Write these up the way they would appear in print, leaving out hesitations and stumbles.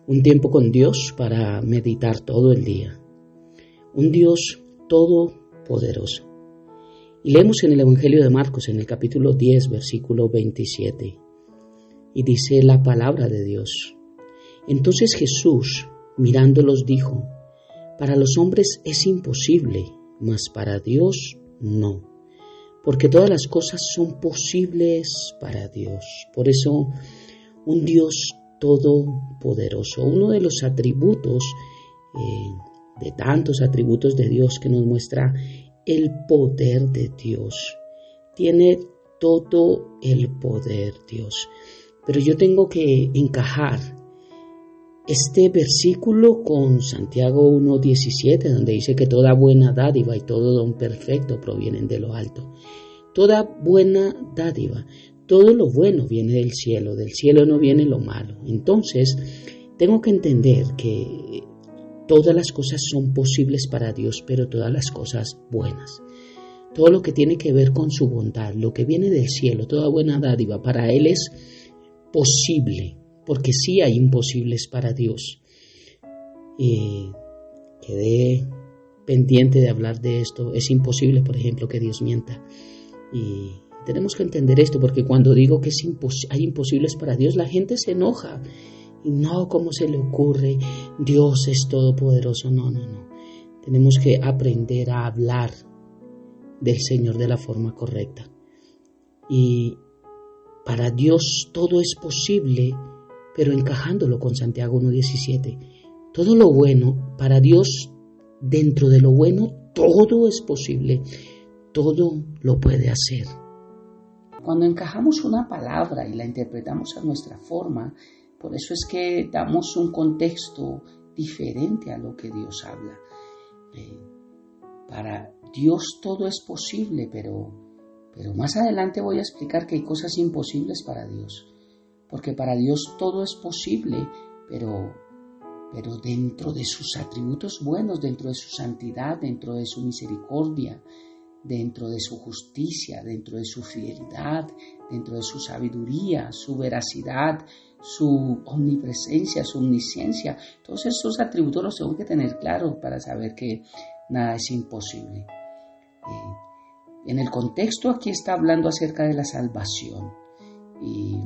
Un tiempo con Dios para meditar todo el día. Un Dios todopoderoso. Y leemos en el Evangelio de Marcos, en el capítulo 10, versículo 27. Y dice la palabra de Dios. Entonces Jesús, mirándolos, dijo: para los hombres es imposible, mas para Dios no. Porque todas las cosas son posibles para Dios. Por eso, un Dios todopoderoso. Uno de los atributos, de tantos atributos de Dios que nos muestra el poder de Dios. Tiene todo el poder Dios. Pero yo tengo que encajar este versículo con Santiago 1:17, donde dice que toda buena dádiva y todo don perfecto provienen de lo alto. Toda buena dádiva, todo lo bueno viene del cielo no viene lo malo. Entonces, tengo que entender que todas las cosas son posibles para Dios, pero todas las cosas buenas. Todo lo que tiene que ver con su bondad, lo que viene del cielo, toda buena dádiva, para Él es posible, porque sí hay imposibles para Dios. Quedé pendiente de hablar de esto. Es imposible, por ejemplo, que Dios mienta. Y tenemos que entender esto, porque cuando digo que hay imposibles para Dios, la gente se enoja. Y no, ¿cómo se le ocurre? Dios es todopoderoso. No. Tenemos que aprender a hablar del Señor de la forma correcta. Y para Dios todo es posible, pero encajándolo con Santiago 1:17. Todo lo bueno, para Dios, dentro de lo bueno, todo es posible. Todo lo puede hacer. Cuando encajamos una palabra y la interpretamos a nuestra forma, por eso es que damos un contexto diferente a lo que Dios habla. Para Dios todo es posible, pero más adelante voy a explicar que hay cosas imposibles para Dios. Porque para Dios todo es posible, pero dentro de sus atributos buenos, dentro de su santidad, dentro de su misericordia, dentro de su justicia, dentro de su fidelidad, dentro de su sabiduría, su veracidad, su omnipresencia, su omnisciencia. Todos esos atributos los tengo que tener claros para saber que nada es imposible. En el contexto aquí está hablando acerca de la salvación y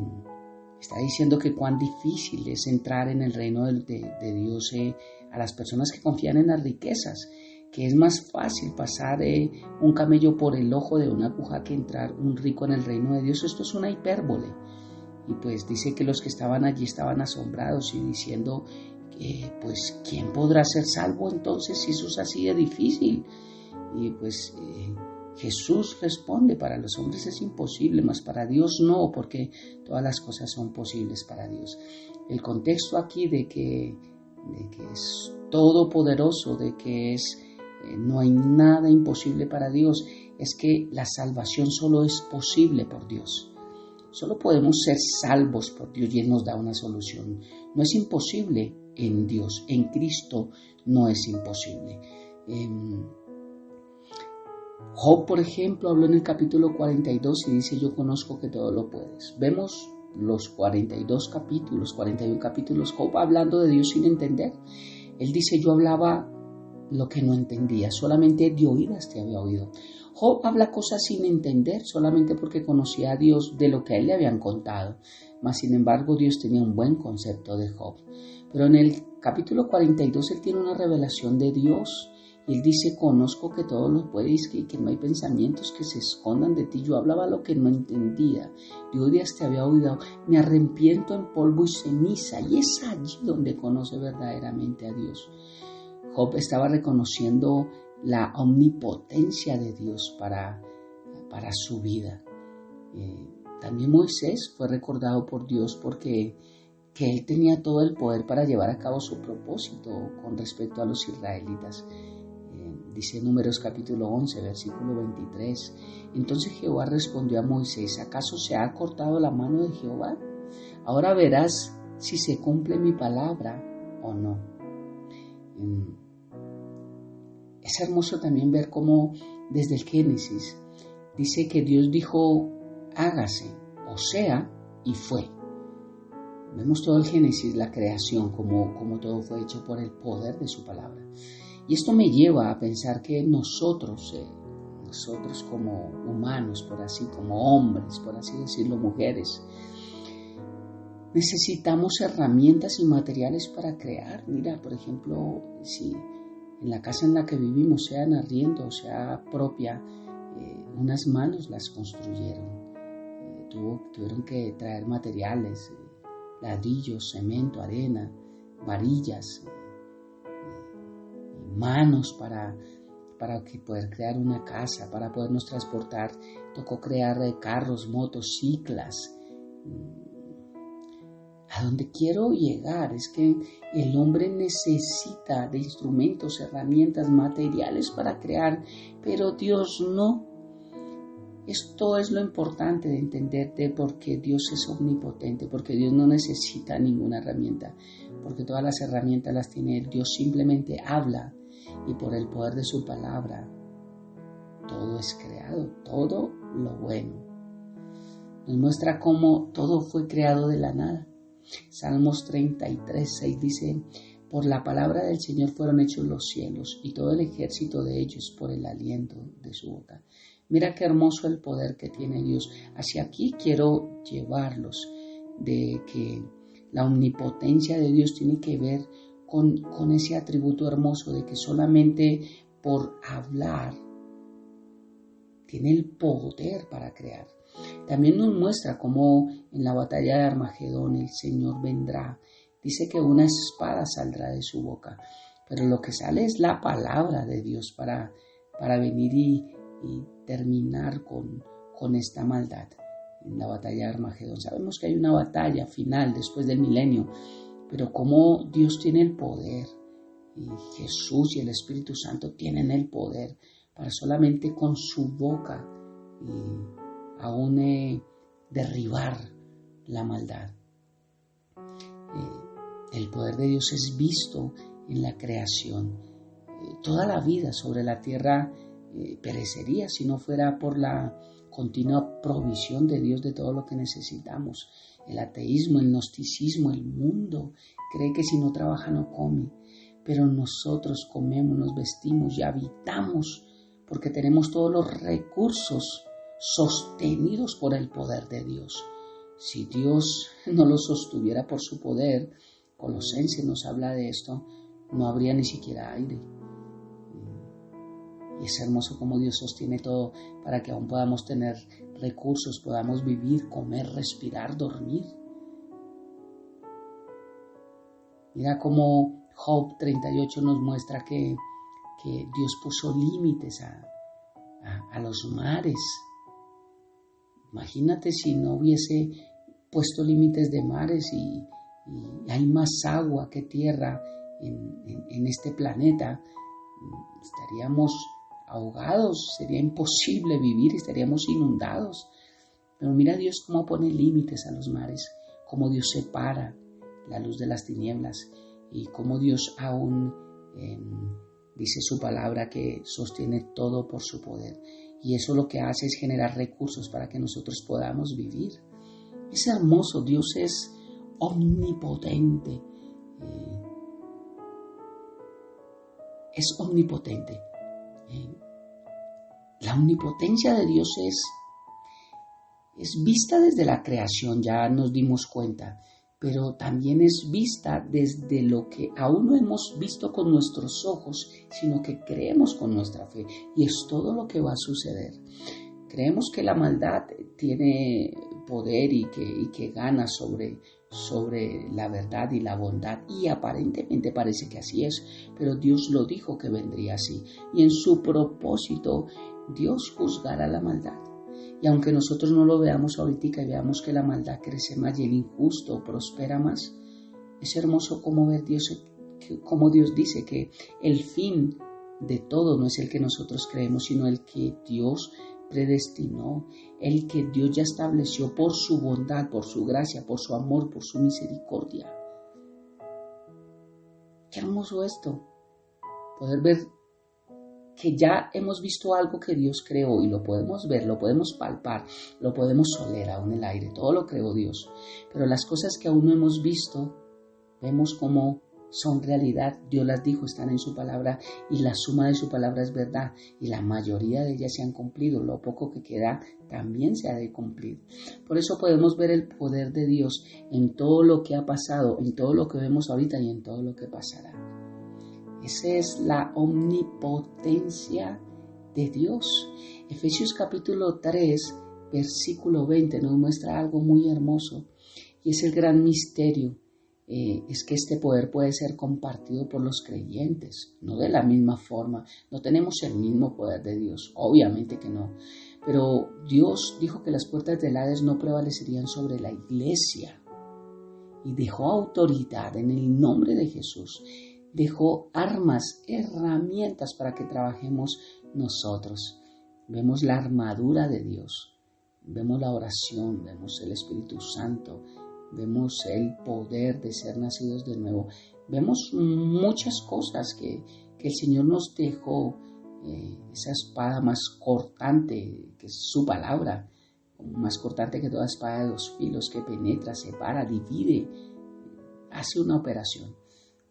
está diciendo que cuán difícil es entrar en el reino de Dios a las personas que confían en las riquezas, que es más fácil pasar un camello por el ojo de una aguja que entrar un rico en el reino de Dios. Esto es una hipérbole. Y pues dice que los que estaban allí estaban asombrados y diciendo, pues ¿quién podrá ser salvo entonces si eso es así de difícil? Y pues Jesús responde: para los hombres es imposible, mas para Dios no, porque todas las cosas son posibles para Dios. El contexto aquí de que es todopoderoso, de que no hay nada imposible para Dios, es que la salvación solo es posible por Dios. Solo podemos ser salvos por Dios y Él nos da una solución. No es imposible en Dios, en Cristo no es imposible. Job, por ejemplo, habló en el capítulo 42 y dice: yo conozco que todo lo puedes. Vemos los 41 capítulos, Job hablando de Dios sin entender. Él dice: yo hablaba lo que no entendía, solamente de oídas te había oído. Job habla cosas sin entender, solamente porque conocía a Dios de lo que a él le habían contado. Mas, sin embargo, Dios tenía un buen concepto de Job. Pero en el capítulo 42 él tiene una revelación de Dios. Y él dice: conozco que todo lo puedes y que no hay pensamientos que se escondan de ti. Yo hablaba lo que no entendía. De oídas te había oído. Me arrepiento en polvo y ceniza. Y es allí donde conoce verdaderamente a Dios. Job estaba reconociendo la omnipotencia de Dios para su vida. También Moisés fue recordado por Dios porque que él tenía todo el poder para llevar a cabo su propósito con respecto a los israelitas. Dice Números capítulo 11, versículo 23. Entonces Jehová respondió a Moisés: ¿acaso se ha cortado la mano de Jehová? Ahora verás si se cumple mi palabra o no. Es hermoso también ver cómo desde el Génesis dice que Dios dijo: hágase, o sea, y fue. Vemos todo el Génesis, la creación, como todo fue hecho por el poder de su palabra. Y esto me lleva a pensar que nosotros como humanos, por así, como hombres, por así decirlo, mujeres, necesitamos herramientas y materiales para crear. Mira, por ejemplo, si en la casa en la que vivimos, sea en arriendo o sea propia, unas manos las construyeron. Tuvieron que traer materiales, ladrillos, cemento, arena, varillas, manos para poder crear una casa, para podernos transportar. Tocó crear carros, motos, ciclas. A donde quiero llegar es que el hombre necesita de instrumentos, herramientas, materiales para crear, pero Dios no. Esto es lo importante de entender de por qué Dios es omnipotente, porque Dios no necesita ninguna herramienta, porque todas las herramientas las tiene Él. Dios simplemente habla y por el poder de su palabra todo es creado, todo lo bueno. Nos muestra cómo todo fue creado de la nada. Salmos 33:6 dice: por la palabra del Señor fueron hechos los cielos y todo el ejército de ellos por el aliento de su boca. Mira qué hermoso el poder que tiene Dios. Hacia aquí quiero llevarlos, de que la omnipotencia de Dios tiene que ver con ese atributo hermoso de que solamente por hablar tiene el poder para crear. También nos muestra cómo en la batalla de Armagedón el Señor vendrá. Dice que una espada saldrá de su boca, pero lo que sale es la palabra de Dios para venir y terminar con esta maldad. En la batalla de Armagedón sabemos que hay una batalla final después del milenio, pero cómo Dios tiene el poder, y Jesús y el Espíritu Santo tienen el poder para solamente con su boca aún derribar la maldad. El poder de Dios es visto en la creación. Toda la vida sobre la tierra perecería si no fuera por la continua provisión de Dios de todo lo que necesitamos. El ateísmo, el gnosticismo, el mundo cree que si no trabaja no come, pero nosotros comemos, nos vestimos y habitamos porque tenemos todos los recursos sostenidos por el poder de Dios. Si Dios no los sostuviera por su poder, Colosenses nos habla de esto, no habría ni siquiera aire. Y es hermoso cómo Dios sostiene todo para que aún podamos tener recursos, podamos vivir, comer, respirar, dormir. Mira cómo Job 38 nos muestra que Dios puso límites a los mares. Imagínate si no hubiese puesto límites de mares y hay más agua que tierra en este planeta, estaríamos ahogados, sería imposible vivir, estaríamos inundados. Pero mira Dios cómo pone límites a los mares, cómo Dios separa la luz de las tinieblas y cómo Dios aún dice su palabra que sostiene todo por su poder. Y eso lo que hace es generar recursos para que nosotros podamos vivir. Es hermoso, Dios es omnipotente. Es omnipotente. La omnipotencia de Dios es vista desde la creación, ya nos dimos cuenta, pero también es vista desde lo que aún no hemos visto con nuestros ojos, sino que creemos con nuestra fe, y es todo lo que va a suceder. Creemos que la maldad tiene poder y que gana sobre la verdad y la bondad, y aparentemente parece que así es, pero Dios lo dijo que vendría así, y en su propósito Dios juzgará la maldad. Y aunque nosotros no lo veamos ahorita y veamos que la maldad crece más y el injusto prospera más, es hermoso cómo ver cómo Dios dice que el fin de todo no es el que nosotros creemos, sino el que Dios predestinó, el que Dios ya estableció por su bondad, por su gracia, por su amor, por su misericordia. Qué hermoso esto, poder ver que ya hemos visto algo que Dios creó y lo podemos ver, lo podemos palpar, lo podemos oler aún en el aire, todo lo creó Dios. Pero las cosas que aún no hemos visto, vemos cómo son realidad. Dios las dijo, están en su palabra y la suma de su palabra es verdad y la mayoría de ellas se han cumplido. Lo poco que queda también se ha de cumplir. Por eso podemos ver el poder de Dios en todo lo que ha pasado, en todo lo que vemos ahorita y en todo lo que pasará. Esa es la omnipotencia de Dios. Efesios capítulo 3, versículo 20 nos muestra algo muy hermoso y es el gran misterio. Es que este poder puede ser compartido por los creyentes, no de la misma forma. No tenemos el mismo poder de Dios, obviamente que no. Pero Dios dijo que las puertas del Hades no prevalecerían sobre la iglesia y dejó autoridad en el nombre de Jesús. Dejó armas, herramientas para que trabajemos nosotros. Vemos la armadura de Dios, vemos la oración, vemos el Espíritu Santo, vemos el poder de ser nacidos de nuevo. Vemos muchas cosas que el Señor nos dejó, esa espada más cortante, que es su palabra, más cortante que toda espada de dos filos, que penetra, separa, divide, hace una operación.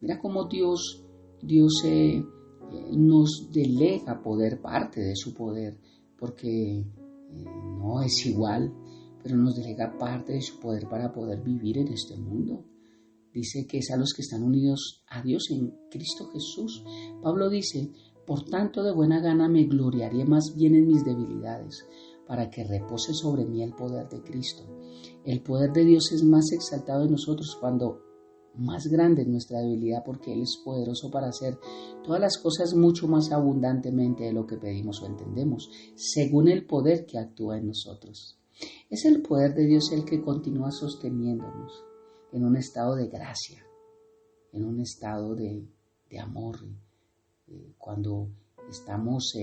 Mira cómo Dios nos delega poder, parte de su poder, porque no es igual, pero nos delega parte de su poder para poder vivir en este mundo. Dice que es a los que están unidos a Dios en Cristo Jesús. Pablo dice, por tanto de buena gana me gloriaré más bien en mis debilidades, para que repose sobre mí el poder de Cristo. El poder de Dios es más exaltado en nosotros cuando más grande es nuestra debilidad, porque Él es poderoso para hacer todas las cosas mucho más abundantemente de lo que pedimos o entendemos, según el poder que actúa en nosotros. Es el poder de Dios el que continúa sosteniéndonos en un estado de gracia, en un estado de amor, cuando estamos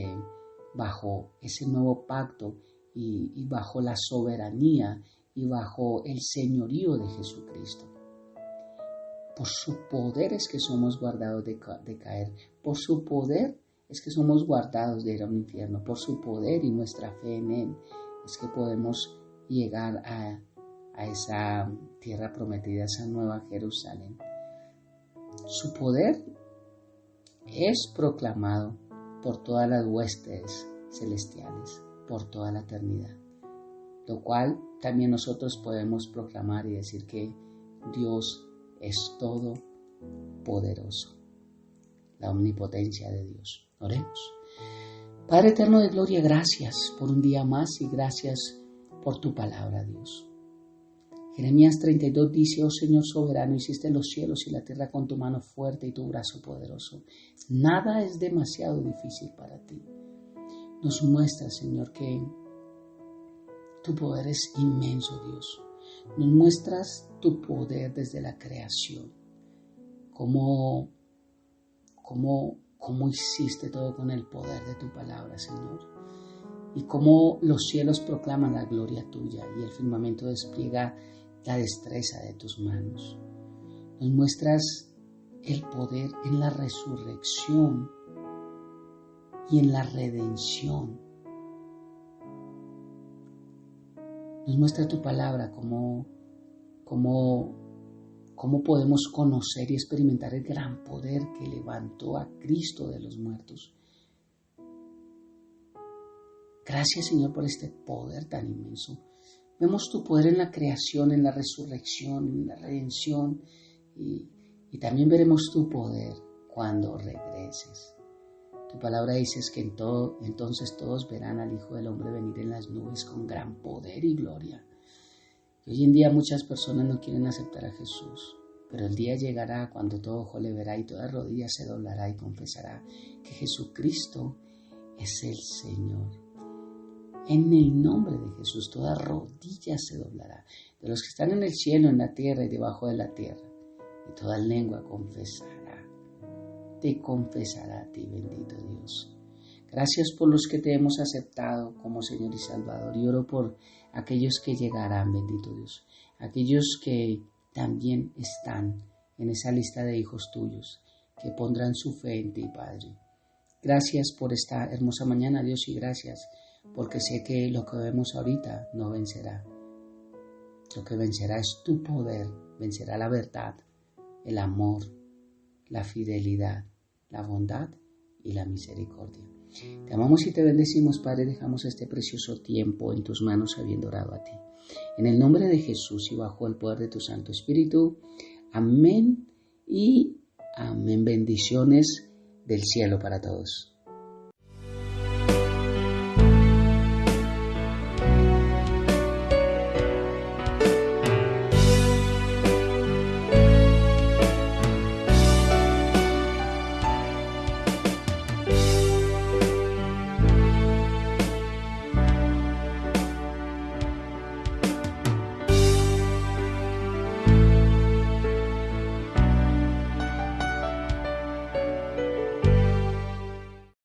bajo ese nuevo pacto y bajo la soberanía y bajo el señorío de Jesucristo. Por su poder es que somos guardados de caer. Por su poder es que somos guardados de ir a un infierno. Por su poder y nuestra fe en Él es que podemos llegar a esa tierra prometida, esa nueva Jerusalén. Su poder es proclamado por todas las huestes celestiales, por toda la eternidad. Lo cual también nosotros podemos proclamar y decir que Dios es todopoderoso, la omnipotencia de Dios. Oremos. Padre eterno de gloria, gracias por un día más y gracias por tu palabra, Dios. Jeremías 32 dice, oh Señor soberano, hiciste los cielos y la tierra con tu mano fuerte y tu brazo poderoso. Nada es demasiado difícil para ti. Nos muestra, Señor, que tu poder es inmenso, Dios. Nos muestras tu poder desde la creación, cómo hiciste todo con el poder de tu palabra, Señor, y cómo los cielos proclaman la gloria tuya y el firmamento despliega la destreza de tus manos. Nos muestras el poder en la resurrección y en la redención. Nos muestra tu palabra cómo podemos conocer y experimentar el gran poder que levantó a Cristo de los muertos. Gracias, Señor, por este poder tan inmenso. Vemos tu poder en la creación, en la resurrección, en la redención y también veremos tu poder cuando regreses. Tu palabra dice que entonces todos verán al Hijo del Hombre venir en las nubes con gran poder y gloria. Y hoy en día muchas personas no quieren aceptar a Jesús, pero el día llegará cuando todo ojo le verá y toda rodilla se doblará y confesará que Jesucristo es el Señor. En el nombre de Jesús toda rodilla se doblará, de los que están en el cielo, en la tierra y debajo de la tierra, y toda lengua confesará. Te confesará a ti, bendito Dios. Gracias por los que te hemos aceptado como Señor y Salvador. Y oro por aquellos que llegarán, bendito Dios. Aquellos que también están en esa lista de hijos tuyos, que pondrán su fe en ti, Padre. Gracias por esta hermosa mañana, Dios, y gracias porque sé que lo que vemos ahorita no vencerá. Lo que vencerá es tu poder, vencerá la verdad, el amor, la fidelidad, la bondad y la misericordia. Te amamos y te bendecimos, Padre, dejamos este precioso tiempo en tus manos habiendo orado a ti. En el nombre de Jesús y bajo el poder de tu Santo Espíritu, amén y amén. Bendiciones del cielo para todos.